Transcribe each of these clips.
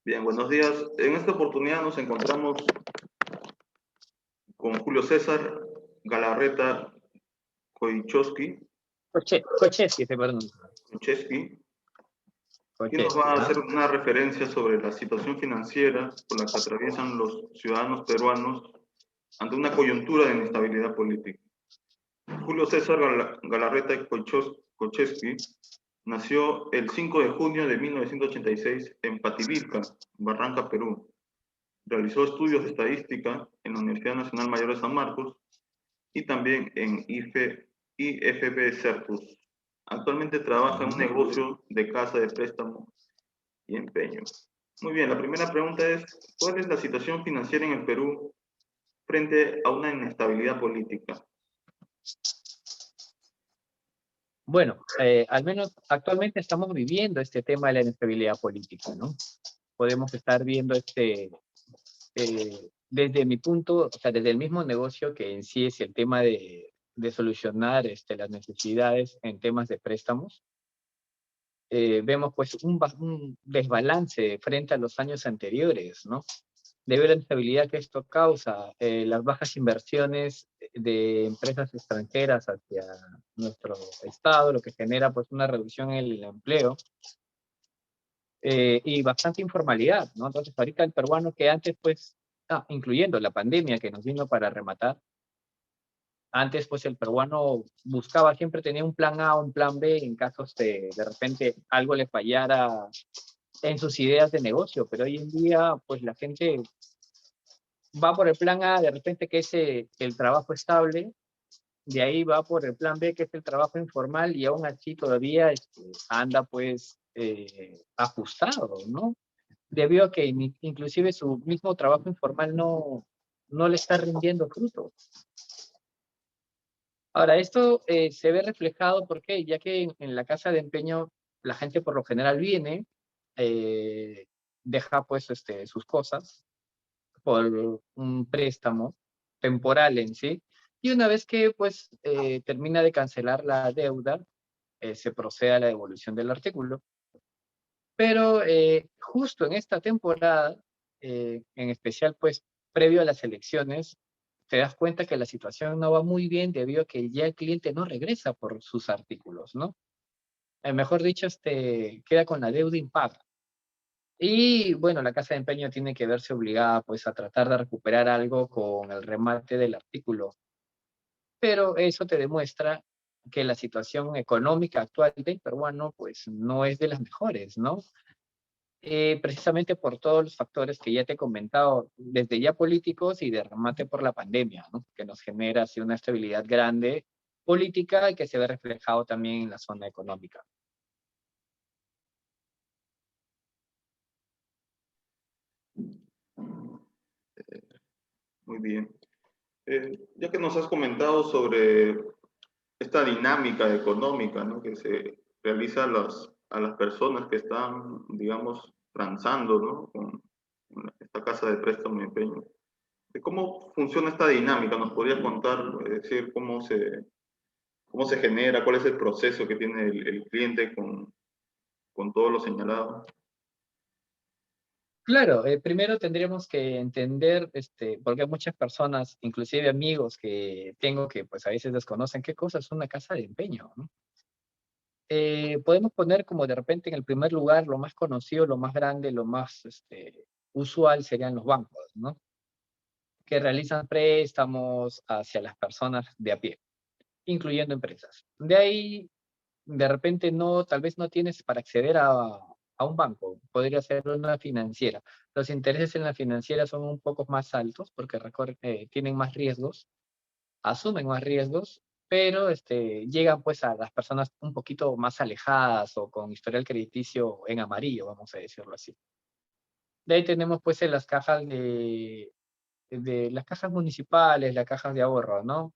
Bien, buenos días. En esta oportunidad nos encontramos con Julio César Galarreta Koichowski, Kocheski, perdón. Kocheski, quien nos Kocheski, va a ¿ah? hacer una referencia sobre la situación financiera por la que atraviesan los ciudadanos peruanos ante una coyuntura de inestabilidad política. Julio César Galarreta Kocheski nació el 5 de junio de 1986 en Pativilca, Barranca, Perú. Realizó estudios de estadística en la Universidad Nacional Mayor de San Marcos y también en IFB Certus. Actualmente trabaja en un negocio de casa de préstamo y empeño. Muy bien, la primera pregunta es, ¿cuál es la situación financiera en el Perú frente a una inestabilidad política? Bueno, al menos actualmente estamos viviendo este tema de la inestabilidad política, ¿no? Podemos estar viendo desde mi punto, o sea, desde el mismo negocio que en sí es el tema de solucionar las necesidades en temas de préstamos. Vemos pues un desbalance frente a los años anteriores, ¿no? Debido a la inestabilidad que esto causa, las bajas inversiones de empresas extranjeras hacia nuestro estado, lo que genera pues una reducción en el empleo y bastante informalidad, ¿no? Entonces ahorita el peruano que antes pues, incluyendo la pandemia que nos vino para rematar, antes pues el peruano buscaba, siempre tenía un plan A o un plan B en caso de repente algo le fallara en sus ideas de negocio, pero hoy en día pues la gente va por el plan A, de repente que es el trabajo estable, de ahí va por el plan B, que es el trabajo informal, y aún así todavía anda pues ajustado, ¿no? Debido a que inclusive su mismo trabajo informal no le está rindiendo frutos. Ahora, esto se ve reflejado, ¿por qué? Ya que en la casa de empeño la gente por lo general viene, deja pues sus cosas, por un préstamo temporal en sí, y una vez que pues termina de cancelar la deuda, se procede a la devolución del artículo. Pero justo en esta temporada, en especial pues previo a las elecciones, te das cuenta que la situación no va muy bien debido a que ya el cliente no regresa por sus artículos, ¿no? Mejor dicho, queda con la deuda impaga. Y bueno, la casa de empeño tiene que verse obligada pues a tratar de recuperar algo con el remate del artículo. Pero eso te demuestra que la situación económica actual del peruano pues no es de las mejores, ¿no? Precisamente por todos los factores que ya te he comentado, desde ya políticos y de remate por la pandemia, ¿no? Que nos genera así una estabilidad grande política y que se ve reflejado también en la zona económica. Muy bien. Ya que nos has comentado sobre esta dinámica económica, ¿no?, que se realiza a las personas que están, digamos, transando, ¿no?, con esta casa de préstamo y empeño. ¿Cómo funciona esta dinámica? ¿Nos podrías contar, es decir, cómo se genera, cuál es el proceso que tiene el cliente con todo lo señalado? Claro, primero tendríamos que entender, porque hay muchas personas, inclusive amigos que tengo que pues a veces desconocen qué cosa es una casa de empeño, ¿no? Podemos poner como de repente en el primer lugar lo más conocido, lo más grande, lo más usual serían los bancos, ¿no? Que realizan préstamos hacia las personas de a pie, incluyendo empresas. De ahí, de repente no, tal vez no tienes para acceder a un banco, podría ser una financiera. Los intereses en la financiera son un poco más altos porque tienen más riesgos, asumen más riesgos, pero llegan pues a las personas un poquito más alejadas o con historial crediticio en amarillo, vamos a decirlo así. De ahí tenemos pues en las cajas de las cajas municipales, las cajas de ahorro, ¿no?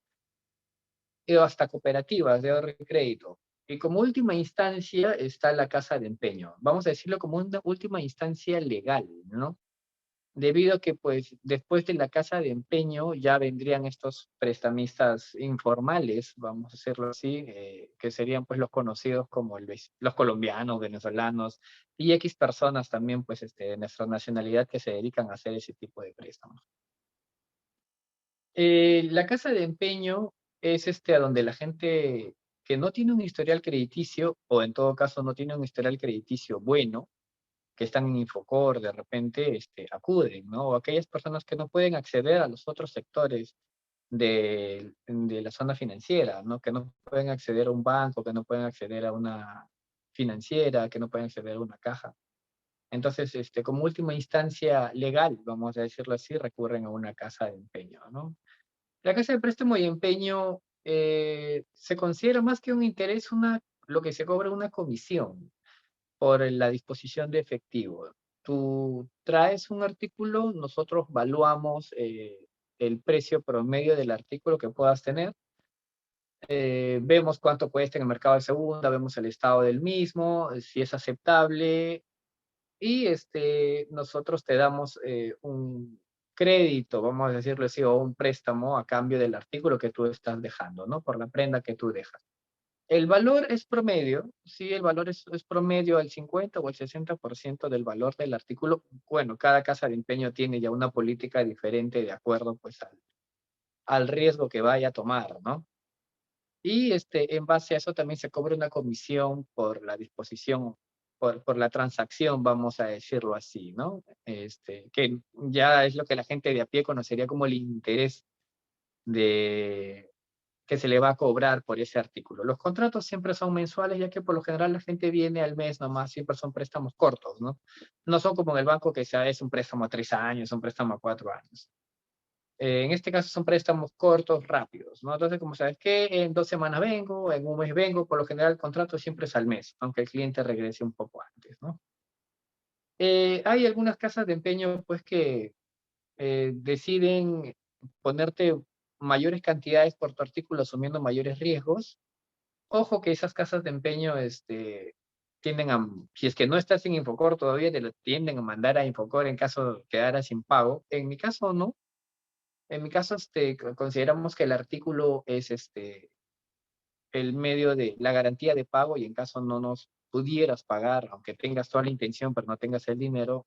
Y hasta cooperativas de ahorro y crédito. Y como última instancia está la casa de empeño. Vamos a decirlo como una última instancia legal, ¿no? debido a que pues después de la casa de empeño ya vendrían estos prestamistas informales, vamos a decirlo así, que serían pues los conocidos como los colombianos, venezolanos y X personas también pues de nuestra nacionalidad que se dedican a hacer ese tipo de préstamos. La casa de empeño es a donde la gente que no tiene un historial crediticio, o en todo caso no tiene un historial crediticio bueno, que están en Infocor, de repente acuden, ¿no? O aquellas personas que no pueden acceder a los otros sectores de la zona financiera, ¿no? Que no pueden acceder a un banco, que no pueden acceder a una financiera, que no pueden acceder a una caja. Entonces, como última instancia legal, vamos a decirlo así, recurren a una casa de empeño, ¿no? La casa de préstamo y empeño se considera más que un interés, lo que se cobra una comisión por la disposición de efectivo. Tú traes un artículo, nosotros valuamos el precio promedio del artículo que puedas tener, vemos cuánto cuesta en el mercado de segunda, vemos el estado del mismo, si es aceptable, y nosotros te damos un crédito, vamos a decirlo así, o un préstamo a cambio del artículo que tú estás dejando, ¿no? Por la prenda que tú dejas. El valor es promedio, sí, el valor es promedio al 50 o al 60% del valor del artículo. Bueno, cada casa de empeño tiene ya una política diferente de acuerdo pues al riesgo que vaya a tomar, ¿no? Y en base a eso también se cobra una comisión por la disposición, por la transacción, vamos a decirlo así, ¿no? Que ya es lo que la gente de a pie conocería como el interés de que se le va a cobrar por ese artículo. Los contratos siempre son mensuales, ya que por lo general la gente viene al mes nomás, siempre son préstamos cortos, ¿no? No son como en el banco que sea, es un préstamo a 3 años, un préstamo a 4 años. En este caso son préstamos cortos, rápidos, ¿no? Entonces, como sabes que en 2 semanas vengo, en un mes vengo, por lo general el contrato siempre es al mes, aunque el cliente regrese un poco antes, ¿no? Hay algunas casas de empeño, pues, que deciden ponerte mayores cantidades por tu artículo asumiendo mayores riesgos. Ojo que esas casas de empeño tienden a, si es que no estás en Infocor todavía, te lo tienden a mandar a Infocor en caso de quedara sin pago. En mi caso, no. En mi caso, consideramos que el artículo es el medio de la garantía de pago y en caso no nos pudieras pagar, aunque tengas toda la intención, pero no tengas el dinero,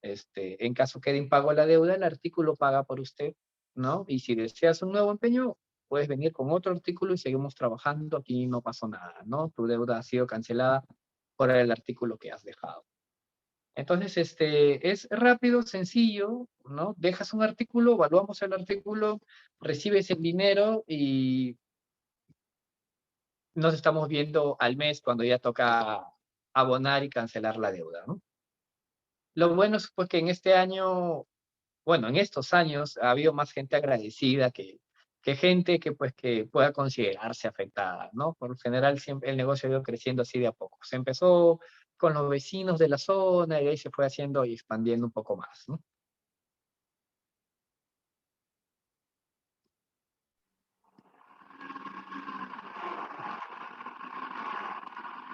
en caso quede impago la deuda, el artículo paga por usted, ¿no? Y si deseas un nuevo empeño, puedes venir con otro artículo y seguimos trabajando, aquí no pasó nada, ¿no? Tu deuda ha sido cancelada por el artículo que has dejado. Entonces, es rápido, sencillo, ¿no? Dejas un artículo, evaluamos el artículo, recibes el dinero y nos estamos viendo al mes cuando ya toca abonar y cancelar la deuda, ¿no? Lo bueno es pues que en este año, bueno, en estos años ha habido más gente agradecida que gente que pues que pueda considerarse afectada, ¿no? Por lo general siempre el negocio ha ido creciendo así de a poco. Se empezó con los vecinos de la zona y ahí se fue haciendo y expandiendo un poco más, ¿no?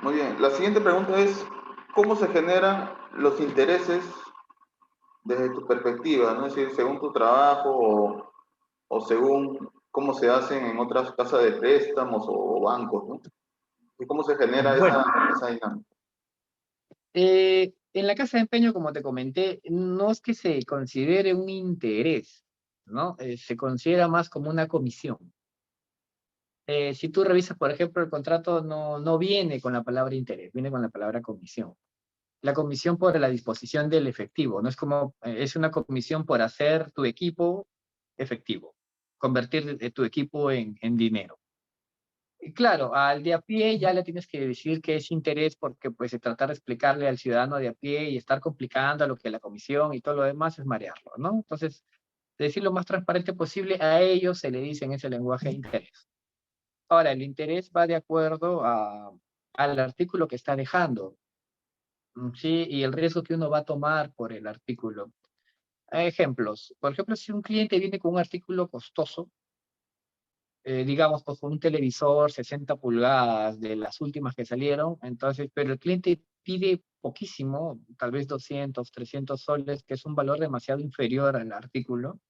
Muy bien, la siguiente pregunta es, ¿cómo se generan los intereses desde tu perspectiva? ¿No? Es decir, según tu trabajo o según cómo se hacen en otras casas de préstamos o bancos, ¿no? ¿Y cómo se genera Bueno, esa dinámica? en la casa de empeño, como te comenté, no es que se considere un interés, ¿no? Se considera más como una comisión. Si tú revisas, por ejemplo, el contrato no viene con la palabra interés, viene con la palabra comisión. La comisión por la disposición del efectivo, no es como, es una comisión por hacer tu equipo efectivo, convertir tu equipo en dinero. Y claro, al de a pie ya le tienes que decir que es interés porque pues se tratar de explicarle al ciudadano de a pie y estar complicando lo que la comisión y todo lo demás es marearlo, ¿no? Entonces, decir lo más transparente posible, a ellos se le dice en ese lenguaje interés. Ahora, el interés va de acuerdo al artículo que está dejando, ¿sí? Y el riesgo que uno va a tomar por el artículo. Ejemplos. Por ejemplo, si un cliente viene con un artículo costoso, digamos, pues un televisor 60 pulgadas de las últimas que salieron, entonces, pero el cliente pide poquísimo, tal vez 200, 300 soles, que es un valor demasiado inferior al artículo,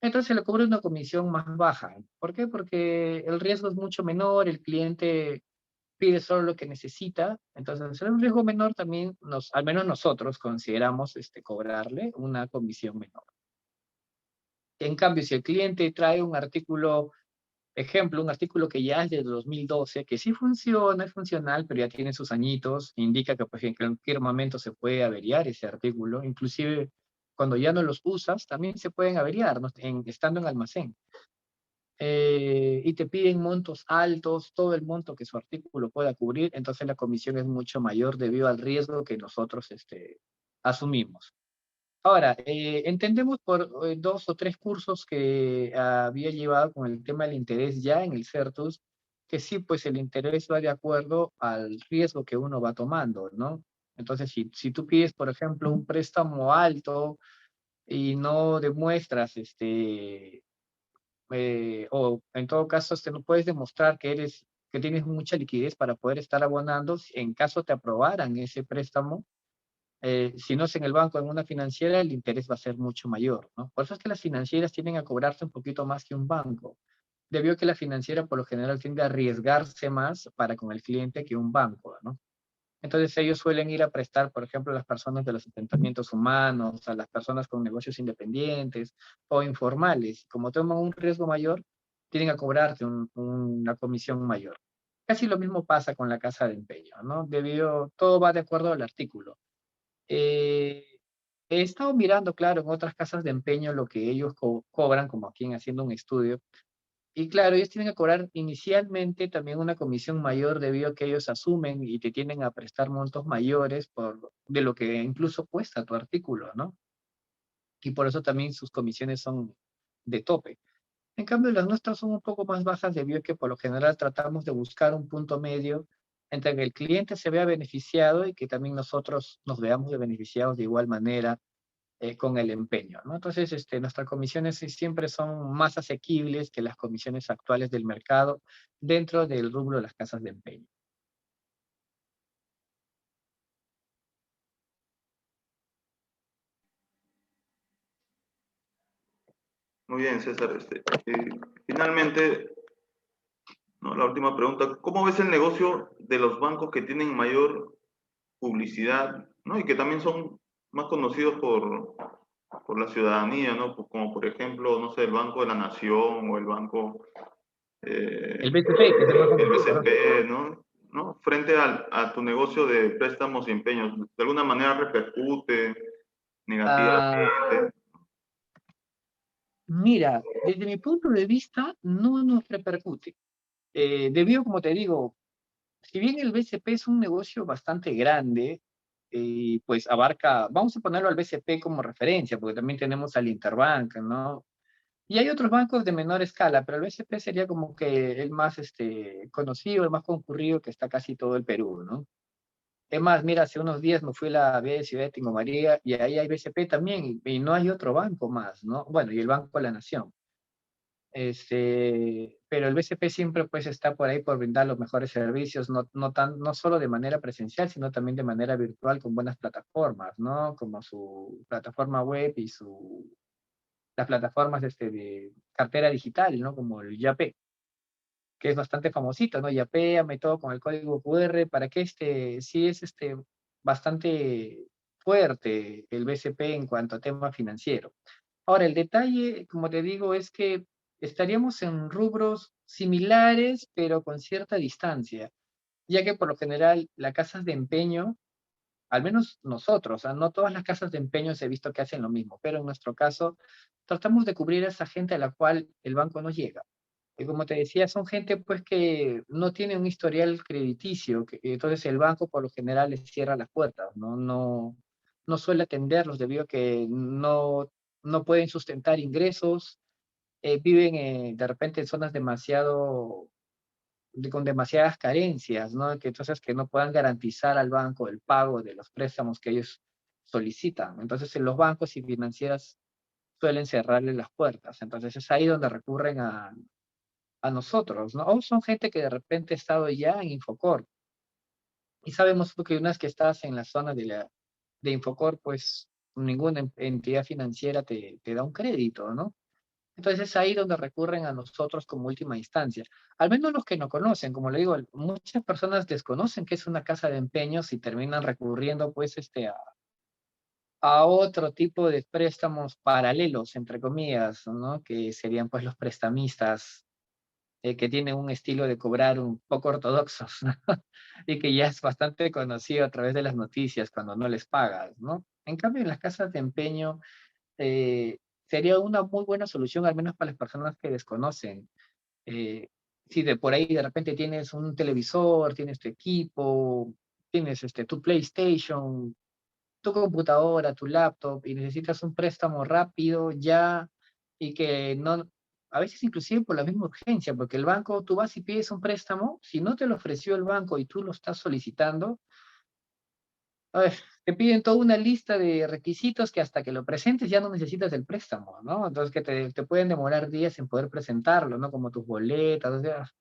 entonces se le cobra una comisión más baja. ¿Por qué? Porque el riesgo es mucho menor, el cliente pide solo lo que necesita, entonces al ser un riesgo menor también al menos nosotros consideramos cobrarle una comisión menor. En cambio, si el cliente trae un artículo, ejemplo, un artículo que ya es de 2012, que sí funciona, es funcional, pero ya tiene sus añitos, indica que pues, en cualquier momento se puede averiar ese artículo, inclusive cuando ya no los usas, también se pueden averiar, ¿no? Estando en almacén. Y te piden montos altos, todo el monto que su artículo pueda cubrir, entonces la comisión es mucho mayor debido al riesgo que nosotros asumimos. Ahora, entendemos por 2 o 3 cursos que había llevado con el tema del interés ya en el CERTUS, que sí, pues el interés va de acuerdo al riesgo que uno va tomando, ¿no? Entonces, si tú pides, por ejemplo, un préstamo alto y no demuestras, o en todo caso, no puedes demostrar que tienes mucha liquidez para poder estar abonando, si en caso te aprobaran ese préstamo, si no es en el banco, en una financiera, el interés va a ser mucho mayor, ¿no? Por eso es que las financieras tienden a cobrarse un poquito más que un banco, debido a que la financiera por lo general tiende a arriesgarse más para con el cliente que un banco, ¿no? Entonces ellos suelen ir a prestar, por ejemplo, a las personas de los asentamientos humanos, a las personas con negocios independientes o informales. Como toman un riesgo mayor, tienen a cobrarte una comisión mayor. Casi lo mismo pasa con la casa de empeño, ¿no? Todo va de acuerdo al artículo. Eh, He estado mirando, claro, en otras casas de empeño lo que ellos cobran, como aquí en haciendo un estudio. Y claro, ellos tienen que cobrar inicialmente también una comisión mayor debido a que ellos asumen y te tienden a prestar montos mayores de lo que incluso cuesta tu artículo, ¿no? Y por eso también sus comisiones son de tope. En cambio, las nuestras son un poco más bajas debido a que por lo general tratamos de buscar un punto medio entre que el cliente se vea beneficiado y que también nosotros nos veamos beneficiados de igual manera con el empeño, ¿no? Entonces, nuestras comisiones siempre son más asequibles que las comisiones actuales del mercado dentro del rubro de las casas de empeño. Muy bien, César. Finalmente, ¿no? La última pregunta, ¿cómo ves el negocio de los bancos que tienen mayor publicidad, ¿no? Y que también son más conocidos por la ciudadanía, ¿no? Como por ejemplo, no sé, el Banco de la Nación o el Banco, El BCP, que es el más el conocido, ¿no? BCP, ¿no? ¿No? Frente a tu negocio de préstamos y empeños, ¿de alguna manera repercute Ah, negativamente? mira, desde mi punto de vista, no nos repercute. Debido, como te digo, si bien el BCP es un negocio bastante grande, pues abarca, vamos a ponerlo al BCP como referencia, porque también tenemos al Interbank, ¿no? Y hay otros bancos de menor escala, pero el BCP sería como que el más conocido, el más concurrido que está casi todo el Perú, ¿no? Es más, mira, hace unos días me fui a la B de Ciudad de Tingo María y ahí hay BCP también y no hay otro banco más, ¿no? Bueno, y el Banco de la Nación. Pero el BCP siempre pues está por ahí por brindar los mejores servicios, no solo de manera presencial, sino también de manera virtual con buenas plataformas, ¿no? Como su plataforma web y las plataformas de cartera digital, ¿no? Como el Yape, que es bastante famosito, ¿no? Yapéame todo con el código QR, para que sí es bastante fuerte el BCP en cuanto a tema financiero. Ahora, el detalle, como te digo, es que estaríamos en rubros similares, pero con cierta distancia, ya que por lo general las casas de empeño, al menos nosotros, o sea, no todas las casas de empeño he visto que hacen lo mismo, pero en nuestro caso tratamos de cubrir a esa gente a la cual el banco no llega. Y como te decía, son gente pues que no tiene un historial crediticio, entonces el banco por lo general les cierra las puertas, no suele atenderlos debido a que no pueden sustentar ingresos, viven de repente en zonas con demasiadas carencias, ¿no? Que entonces que no puedan garantizar al banco el pago de los préstamos que ellos solicitan. Entonces en los bancos y financieras suelen cerrarles las puertas. Entonces es ahí donde recurren a nosotros, ¿no? O son gente que de repente ha estado ya en Infocor, Y sabemos que una vez que estás en la zona de Infocor, pues ninguna entidad financiera te da un crédito, ¿no? Entonces es ahí donde recurren a nosotros como última instancia. Al menos los que no conocen, como le digo, muchas personas desconocen que es una casa de empeños y terminan recurriendo pues a otro tipo de préstamos paralelos, entre comillas, ¿no? Que serían pues los prestamistas que tienen un estilo de cobrar un poco ortodoxos, ¿no? Y que ya es bastante conocido a través de las noticias cuando no les pagas, ¿no? En cambio, en las casas de empeño eh, sería una muy buena solución, al menos para las personas que desconocen. Eh, si de por ahí de repente tienes un televisor, tienes tu equipo, tienes tu PlayStation, tu computadora, tu laptop y necesitas un préstamo rápido ya y que no, a veces inclusive por la misma urgencia, porque el banco, tú vas y pides un préstamo, si no te lo ofreció el banco y tú lo estás solicitando, a ver, te piden toda una lista de requisitos que hasta que lo presentes ya no necesitas el préstamo, ¿no? Entonces que te pueden demorar días en poder presentarlo, ¿no? Como tus boletas, o sea,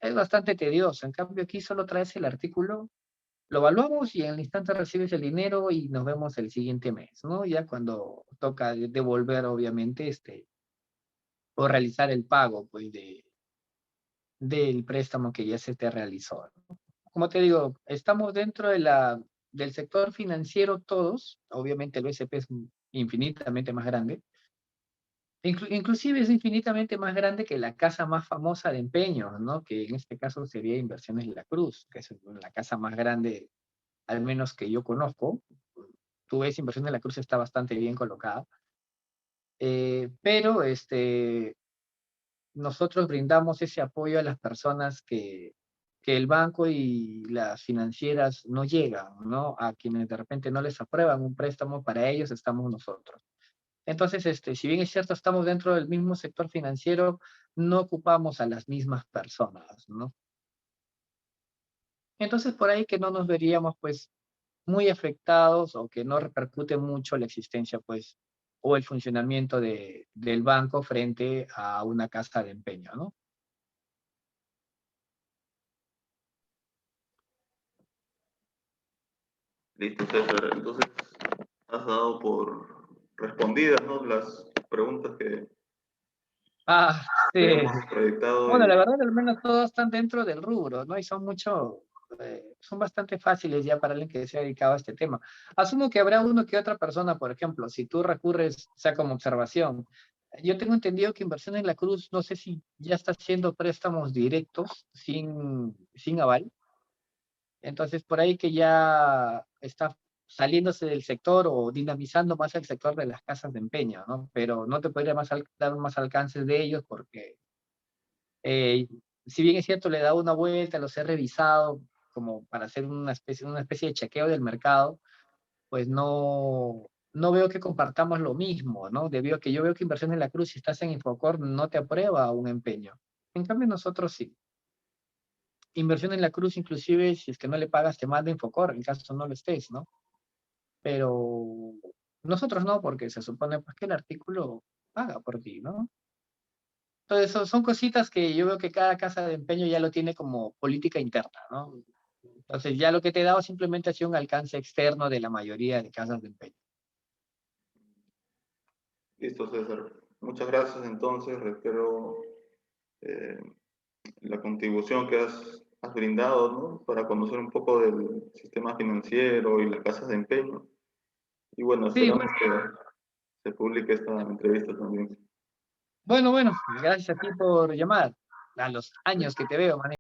es bastante tedioso. En cambio aquí solo traes el artículo, lo evaluamos y en el instante recibes el dinero y nos vemos el siguiente mes, ¿no? Ya cuando toca devolver, obviamente, o realizar el pago, pues, del préstamo que ya se te realizó, ¿no? Como te digo, estamos dentro del sector financiero todos, obviamente el OSP es infinitamente más grande, inclusive es infinitamente más grande que la casa más famosa de empeños, ¿no? Que en este caso sería Inversiones La Cruz, que es la casa más grande, al menos que yo conozco. Tú ves, Inversión de la Cruz está bastante bien colocada, pero nosotros brindamos ese apoyo a las personas que el banco y las financieras no llegan, ¿no? A quienes de repente no les aprueban un préstamo, para ellos estamos nosotros. Entonces, si bien es cierto, estamos dentro del mismo sector financiero, no ocupamos a las mismas personas, ¿no? Entonces, por ahí que no nos veríamos, pues, muy afectados o que no repercute mucho la existencia, pues, o el funcionamiento del banco frente a una casa de empeño, ¿no? Listo, César. Entonces, has dado por respondidas, ¿no? Las preguntas que Ah, te sí. hemos proyectado Bueno, y la verdad, al menos todos están dentro del rubro, ¿no? Y son bastante fáciles ya para alguien que se ha dedicado a este tema. Asumo que habrá uno que otra persona, por ejemplo, si tú recurres, o sea, como observación. Yo tengo entendido que Inversión en la Cruz, no sé si ya está haciendo préstamos directos sin aval. Entonces, por ahí que ya está saliéndose del sector o dinamizando más el sector de las casas de empeño, ¿no? Pero no te podría dar más alcances de ellos porque, eh, si bien es cierto, le he dado una vuelta, los he revisado como para hacer una especie de chequeo del mercado, pues no veo que compartamos lo mismo, ¿no? Debido a que yo veo que Inversión en la Cruz, si estás en Infocor, no te aprueba un empeño. En cambio, nosotros sí. Inversión en la Cruz, inclusive, si es que no le pagas, te manda Infocor, en caso no lo estés, ¿no? Pero nosotros no, porque se supone pues, que el artículo paga por ti, ¿no? Entonces, son cositas que yo veo que cada casa de empeño ya lo tiene como política interna, ¿no? Entonces, ya lo que te he dado simplemente ha sido un alcance externo de la mayoría de casas de empeño. listo, César. Muchas gracias. Entonces, reitero eh, la contribución que has brindado, ¿no? Para conocer un poco del sistema financiero y las casas de empeño. Y bueno, Sí, esperamos que se publique esta entrevista también. bueno, gracias a ti por llamar. A los años que te veo, man.